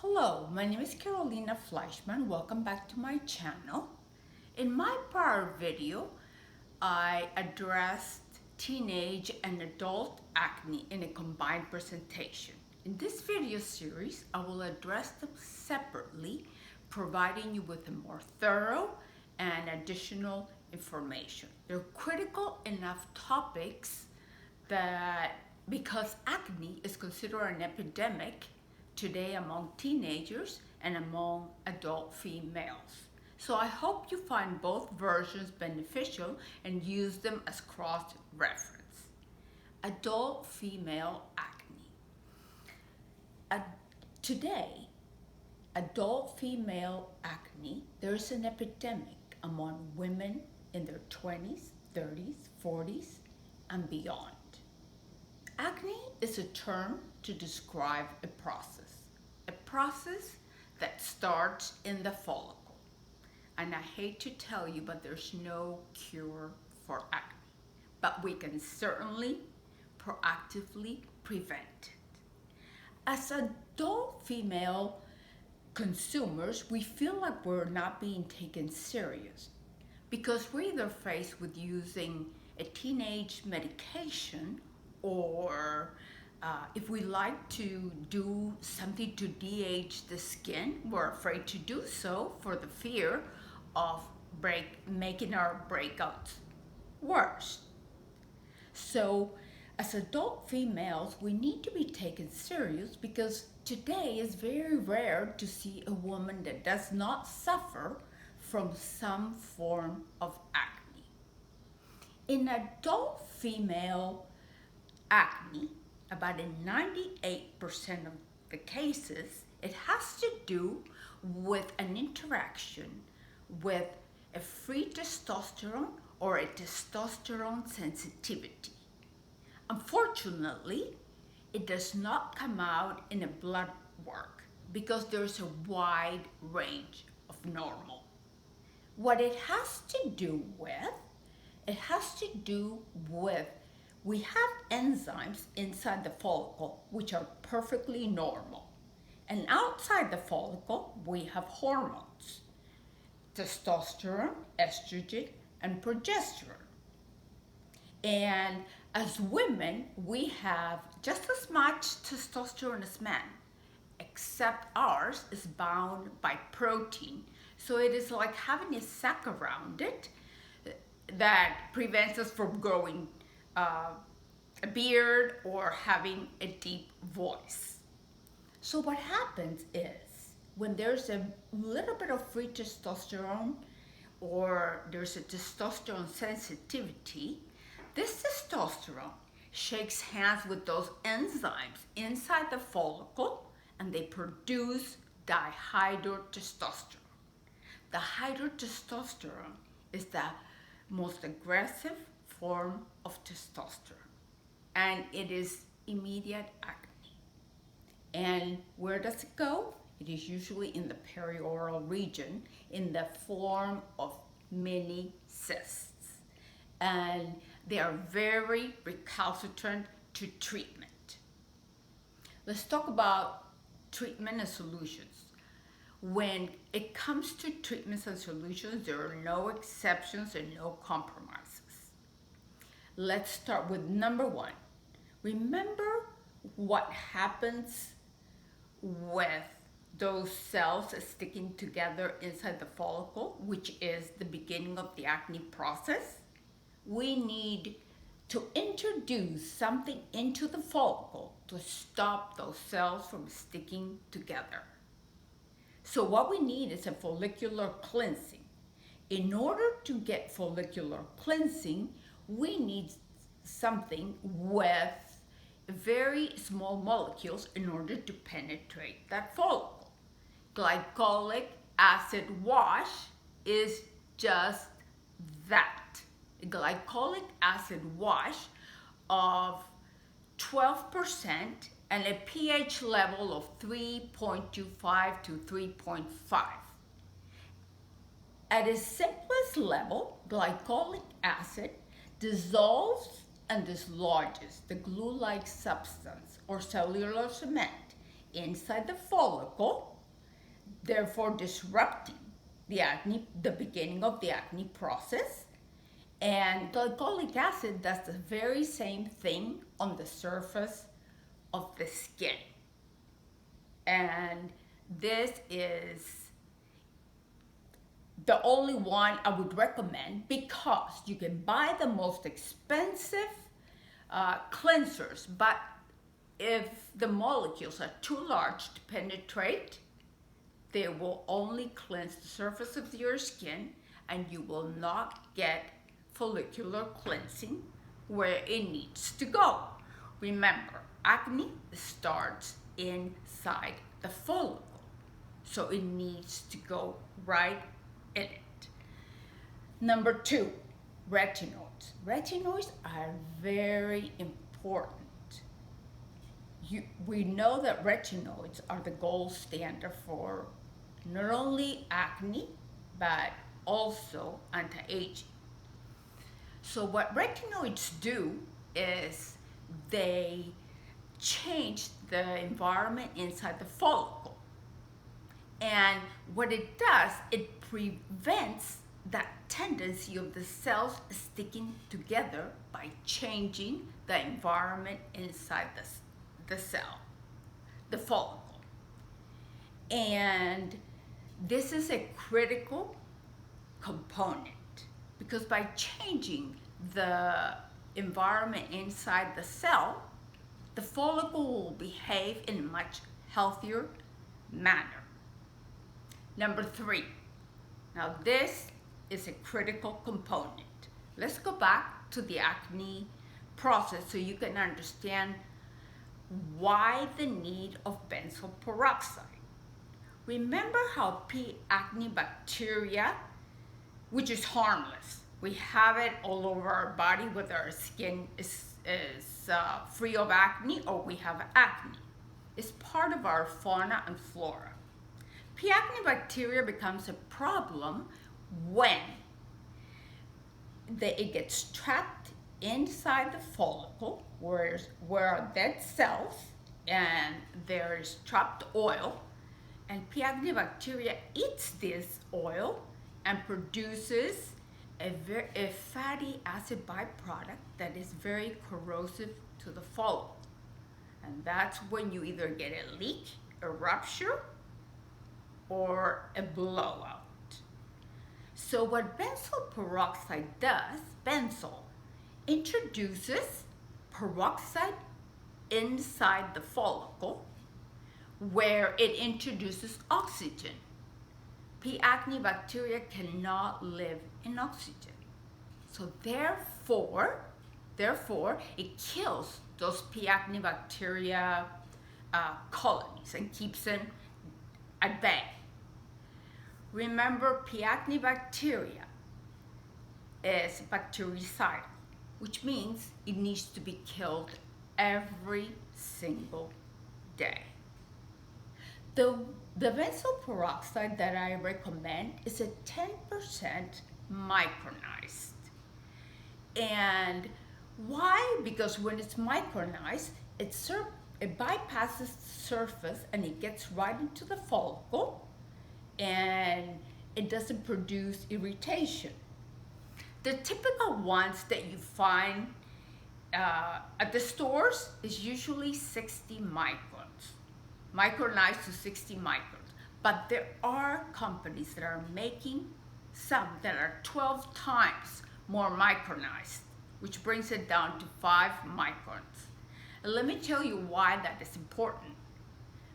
Hello, my name is Carolina Fleischman. Welcome back to my channel. In my prior video, I addressed teenage and adult acne in a combined presentation. In this video series, I will address them separately, providing you with a more thorough and additional information. They're critical enough topics that because acne is considered an epidemic today among teenagers and among adult females. So I hope you find both versions beneficial and use them as cross-reference. Adult female acne. Today, adult female acne, there's an epidemic among women in their 20s, 30s, 40s, and beyond. Acne is a term to describe a process that starts in the follicle. And I hate to tell you, but there's no cure for acne. But we can certainly proactively prevent it. As adult female consumers, we feel like we're not being taken serious because we're either faced with using a teenage medication or if we like to do something to de-age the skin, we're afraid to do so for the fear of making our breakouts worse. So as adult females, we need to be taken serious because today is very rare to see a woman that does not suffer from some form of acne. In adult female acne, about in 98% of the cases, it has to do with an interaction with a free testosterone or a testosterone sensitivity. Unfortunately, it does not come out in a blood work because there's a wide range of normal. What it has to do with, we have enzymes inside the follicle which are perfectly normal. And outside the follicle, we have hormones, testosterone, estrogen, and progesterone. And as women, we have just as much testosterone as men, except ours is bound by protein. So it is like having a sac around it that prevents us from growing a beard or having a deep voice. So what happens is when there's a little bit of free testosterone or there's a testosterone sensitivity, this testosterone shakes hands with those enzymes inside the follicle and they produce dihydrotestosterone. The hydrotestosterone is the most aggressive form of testosterone, and it is immediate acne. And where does it go? It is usually in the perioral region in the form of mini cysts, and they are very recalcitrant to treatment. Let's talk about treatment and solutions. When it comes to treatments and solutions, there are no exceptions and no compromises. Let's start with number one. Remember what happens with those cells sticking together inside the follicle, which is the beginning of the acne process? We need to introduce something into the follicle to stop those cells from sticking together. So what we need is a follicular cleansing. In order to get follicular cleansing, we need something with very small molecules in order to penetrate that follicle. Glycolic acid wash is just that. A glycolic acid wash of 12% and a pH level of 3.25 to 3.5. At its simplest level, glycolic acid dissolves and dislodges the glue-like substance or cellular cement inside the follicle, therefore disrupting the beginning of the acne process. And glycolic acid does the very same thing on the surface of the skin. And this is the only one I would recommend because you can buy the most expensive cleansers, but if the molecules are too large to penetrate, they will only cleanse the surface of your skin and you will not get follicular cleansing where it needs to go. Remember, acne starts inside the follicle, so it needs to go right in it. Number 2, retinoids. Retinoids are very important. We know that retinoids are the gold standard for not only acne, but also anti-aging. So what retinoids do is they change the environment inside the follicle. And what it does, it prevents that tendency of the cells sticking together by changing the environment inside the cell, the follicle. And this is a critical component because by changing the environment inside the cell, the follicle will behave in a much healthier manner. Number 3, now this is a critical component. Let's go back to the acne process so you can understand why the need of benzoyl peroxide. Remember how P. acne bacteria, which is harmless, we have it all over our body whether our skin is free of acne or we have acne. It's part of our fauna and flora. P. acne bacteria becomes a problem when it gets trapped inside the follicle where are dead cells and there is trapped oil, and P. acne bacteria eats this oil and produces a fatty acid byproduct that is very corrosive to the follicle. And that's when you either get a leak, a rupture, or a blowout. So what benzoyl peroxide does, benzoyl introduces peroxide inside the follicle where it introduces oxygen. P. acne bacteria cannot live in oxygen. So therefore, it kills those P. acne bacteria colonies and keeps them at bay. Remember, P. acne bacteria is bactericidal, which means it needs to be killed every single day. The benzoyl peroxide that I recommend is a 10% micronized. And why? Because when it's micronized, it bypasses the surface and it gets right into the follicle and it doesn't produce irritation. The typical ones that you find at the stores is usually 60 microns, micronized to 60 microns. But there are companies that are making some that are 12 times more micronized, which brings it down to 5 microns. And let me tell you why that is important.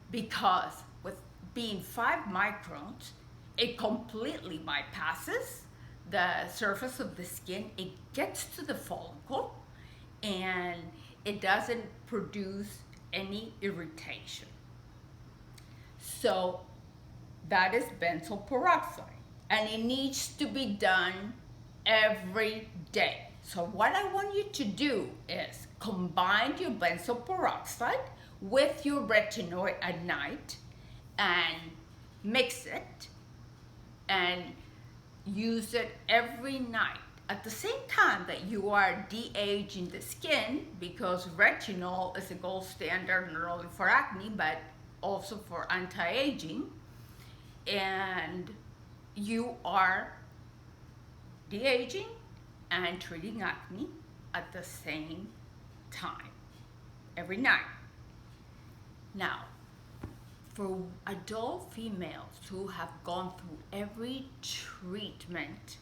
Because with being 5 microns, it completely bypasses the surface of the skin. It gets to the follicle and it doesn't produce any irritation. So that is benzoyl peroxide, and it needs to be done every day. So what I want you to do is combine your benzoyl peroxide with your retinoid at night and mix it and use it every night at the same time that you are de-aging the skin, because retinol is a gold standard not only for acne but also for anti-aging, and you are de-aging and treating acne at the same time, every night. Now, for adult females who have gone through every treatment,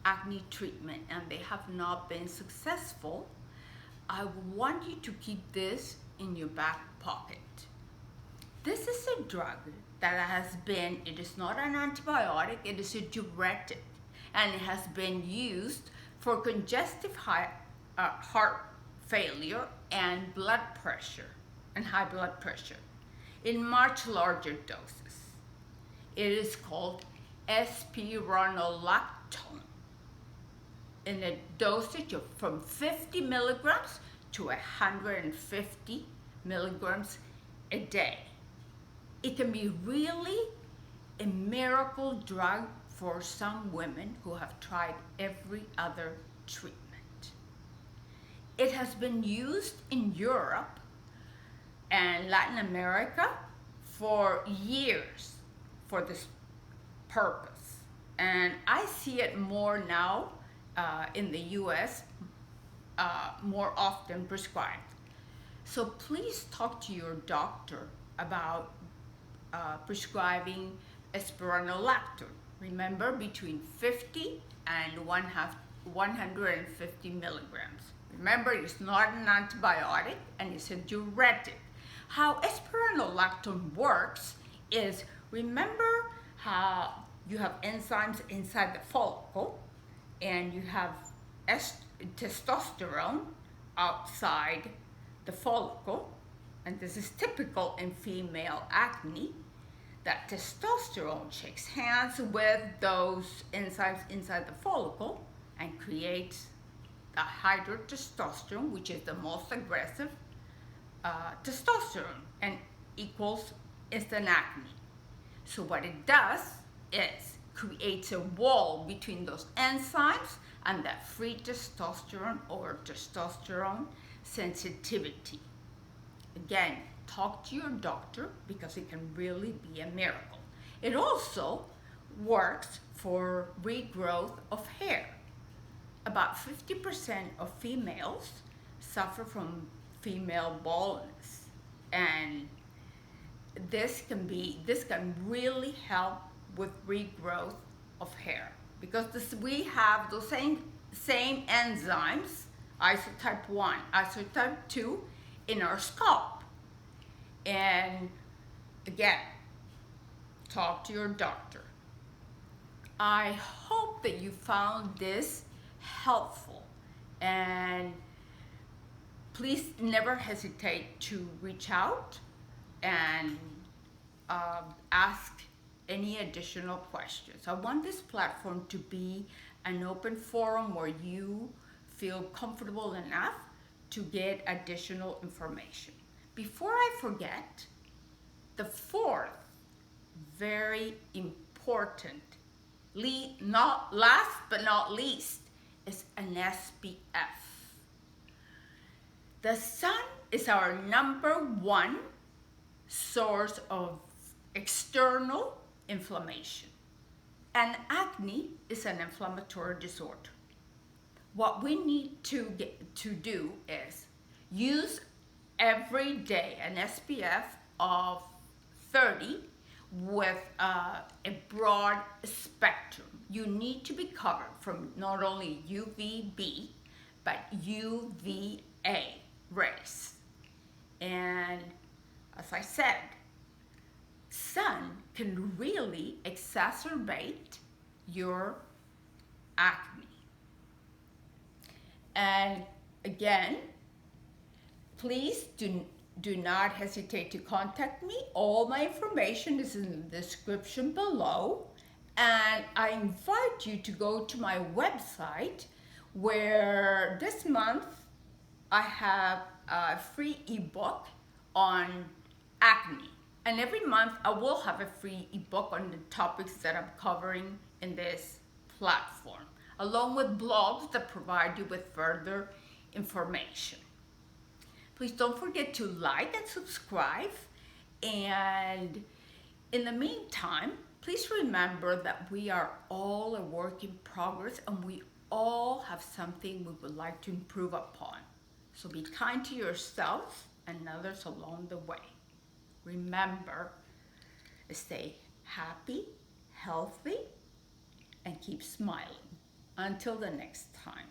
acne treatment, and they have not been successful, I want you to keep this in your back pocket. This is a drug that has been, it is not an antibiotic, it is a diuretic, and it has been used for congestive heart failure and blood pressure, and high blood pressure, in much larger doses. It is called spironolactone, in a dosage of from 50 milligrams to 150 milligrams a day. It can be really a miracle drug for some women who have tried every other treatment. It has been used in Europe and Latin America for years for this purpose. And I see it more now in the US, more often prescribed. So please talk to your doctor about prescribing spironolactone. Remember, between 50 and 150 milligrams. Remember, it's not an antibiotic and it's a diuretic. How spironolactone works is, remember how you have enzymes inside the follicle and you have testosterone outside the follicle, and this is typical in female acne, that testosterone shakes hands with those enzymes inside the follicle and creates the hydrotestosterone, which is the most aggressive testosterone, and equals instant acne. So what it does is creates a wall between those enzymes and that free testosterone or testosterone sensitivity. Again, talk to your doctor because it can really be a miracle. It also works for regrowth of hair. About 50% of females suffer from female baldness, and this can really help with regrowth of hair because we have those same enzymes, isotype 1, isotype 2, in our scalp. And again, talk to your doctor. I hope that you found this helpful, and please never hesitate to reach out and ask any additional questions. I want this platform to be an open forum where you feel comfortable enough to get additional information. Before I forget, the fourth very important, not last but not least, is an SPF. The sun is our #1 source of external inflammation, and acne is an inflammatory disorder. What we need to do is use every day an SPF of 30 with a broad spectrum. You need to be covered from not only UVB but UVA rays. And as I said, sun can really exacerbate your acne. And again, please do not hesitate to contact me. All my information is in the description below. And I invite you to go to my website, where this month I have a free ebook on acne. And every month I will have a free ebook on the topics that I'm covering in this platform, along with blogs that provide you with further information. Please don't forget to like and subscribe, And in the meantime, please remember that we are all a work in progress and we all have something we would like to improve upon. So be kind to yourself and others along the way. Remember, stay happy, healthy, and keep smiling. Until the next time.